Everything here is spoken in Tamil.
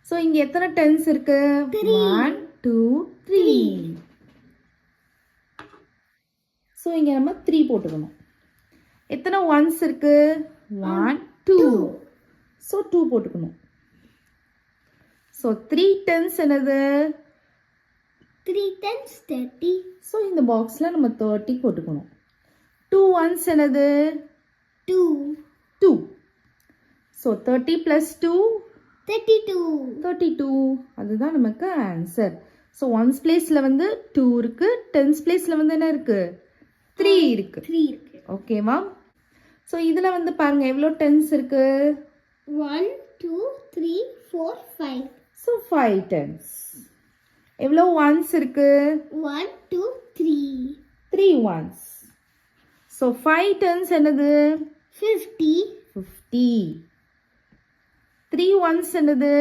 ஸோ இங்கே எத்தனை டென்ஸ் இருக்கு? 1 2 3. ஸோ இங்கே நம்ம 3 போட்டுக்கணும். எத்தனை ஒன்ஸ் இருக்கு? 1 2. ஸோ 2 போட்டுக்கணும். ஸோ 3 டென்ஸ் என்னது? 3 tens 30. ஸோ இந்த பாக்ஸில் நம்ம 30 போட்டுக்கணும். 2 ஒன்ஸ் என்னது? 2. 2. ஸோ 30 + 2 32. 32. அதுதான் நமக்கு ஆன்சர். ஸோ ஒன்ஸ் பிளேஸில் வந்து 2 இருக்கு, டென்ஸ் பிளேஸில் வந்து என்ன இருக்கு? 3 இருக்கு. 3 இருக்கு. ஓகேவா? ஸோ இதில் வந்து பாருங்க எவ்வளோ டென்ஸ் இருக்கு? 1 2 3 4 5. So 5 tense. எவ்வளோ ஒன்ஸ் இருக்கு? 1 2 3. 3 ஒன்ஸ். ஸோ 5 டென்ஸ் என்னது? 50. 50. 3 ஒன்ஸ் என்னது?